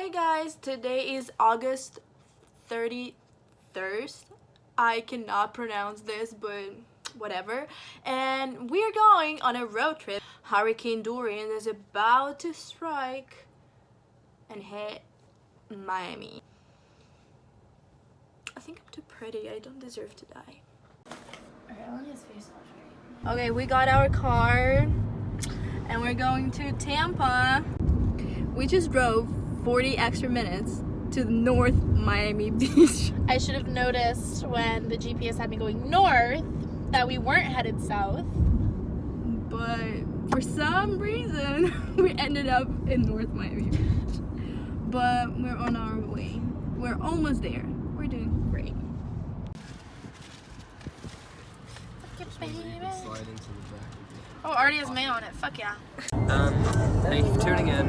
Hey guys, today is August 31st. I cannot pronounce this, but whatever. And we are going on a road trip. Hurricane Dorian is about to strike and hit Miami. I think I'm too pretty. I don't deserve to die. Okay, only his face wash, right? Okay, we got our car and we're going to Tampa. We just drove 40 extra minutes to North Miami Beach. I should have noticed when the GPS had me going north that we weren't headed south. But for some reason, we ended up in North Miami Beach. But we're on our way. We're almost there. We're doing great. Oh, already has mayo on it. Fuck yeah. Thank you for tuning in.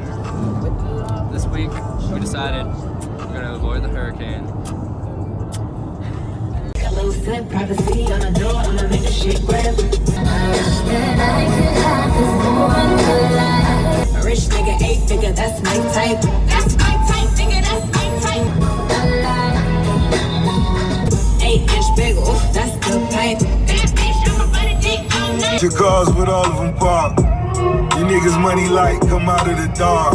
This week, we decided we're going to avoid the hurricane. Privacy on the door, I'ma make the shit grab. A rich nigga, 8-figure, that's my type. That's my type, nigga, that's my type. 8-inch bagel, that's the pipe. That bitch, I'ma run a dick all night. Your cars with all of them parked. You niggas money light, come out of the dark.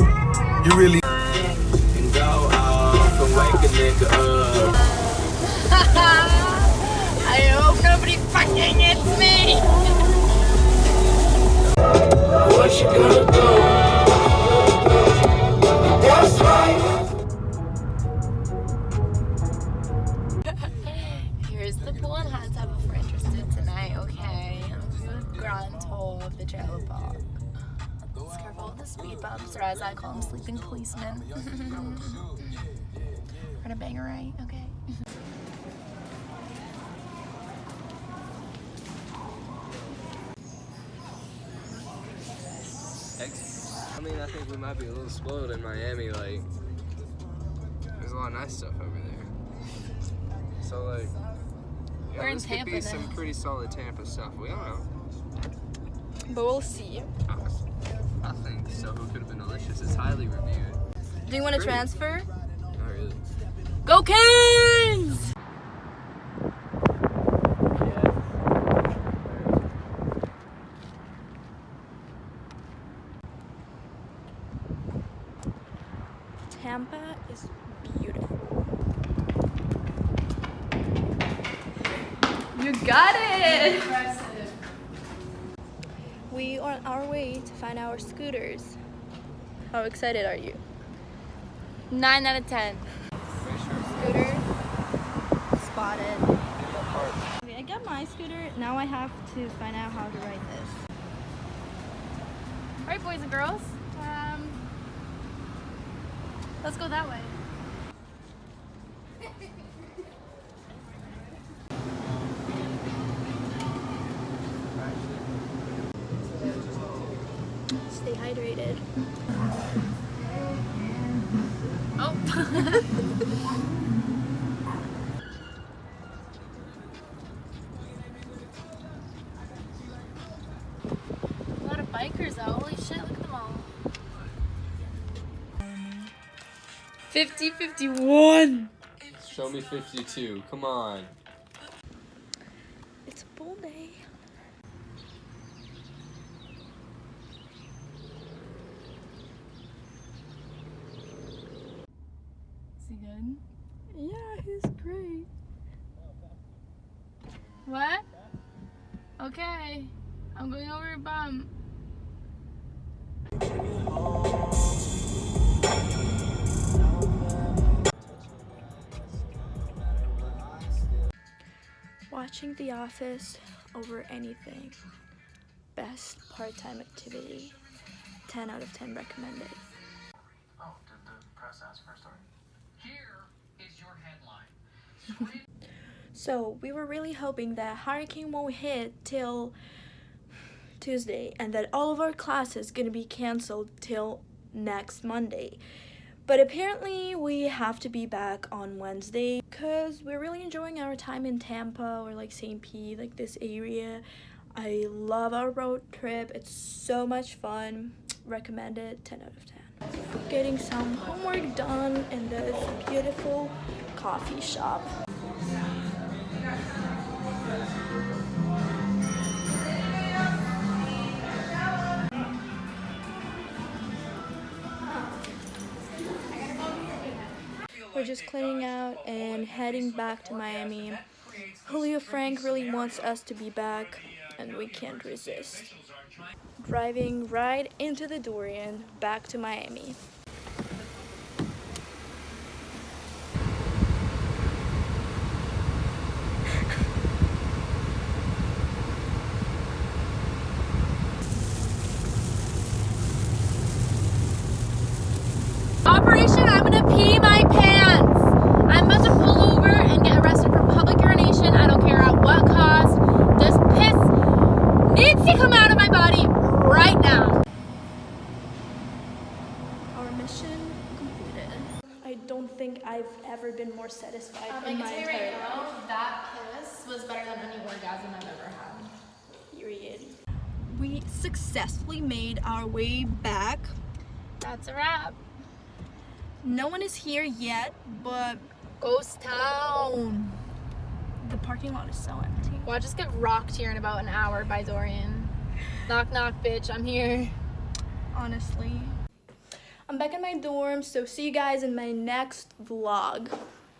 You really And go off and wake a nigga up. I hope nobody fucking hits me. what you gonna do? That's right. Here's the pool and hot tub if we're interested tonight, okay? This is the grand tour of the trailer park. Just careful with the speed bumps, or as I call them, sleeping policemen. We're gonna bang her right, okay? I mean, I think we might be a little spoiled in Miami. Like, there's a lot of nice stuff over there. So, like, yeah, We're in this could Tampa be now. some pretty solid Tampa stuff. We don't know. But we'll see. I think Soho could have been delicious. It's highly reviewed. Do you want to Great. transfer? Not really. Go Kings! Tampa is beautiful. You got it! We are on our way to find our scooters. How excited are you? 9 out of 10. Scooter spotted. Okay, I got my scooter. Now I have to find out how to ride this. Alright, boys and girls. Let's go that way. Stay hydrated. Oh. A lot of bikers out. Holy shit, look at them all. 50-51. Show me 52. Come on. It's a bull day. Is he good? Yeah, he's great. What? Okay. I'm going over your bum. Watching The Office over anything. Best part-time activity. 10 out of 10 recommended. Oh, did the press ask for a story? Here is your headline. So we were really hoping that hurricane won't hit till Tuesday and that all of our classes gonna be canceled till next Monday. But apparently we have to be back on Wednesday because we're really enjoying our time in Tampa or like St. Pete, like this area. I love our road trip. It's so much fun. Recommend it. 10 out of 10. Getting some homework done in this beautiful coffee shop. We're just cleaning out and heading back to Miami. Julio Frank really wants us to be back, and we can't resist. Driving right into the Dorian, back to Miami. Operation, I'm gonna pee my pants. I'm about to pull over and get arrested for public urination. I don't care at what cost. This piss needs to come out of my body right now. Our mission completed. I don't think I've ever been more satisfied in my entire life. That kiss was better than any orgasm I've ever had. Period. We successfully made our way back. That's a wrap. No one is here yet, but Ghost town. the parking lot is so empty. Watch us get rocked here in about an hour by Dorian. Knock knock, bitch, I'm here. Honestly. I'm back in my dorm, so see you guys in my next vlog.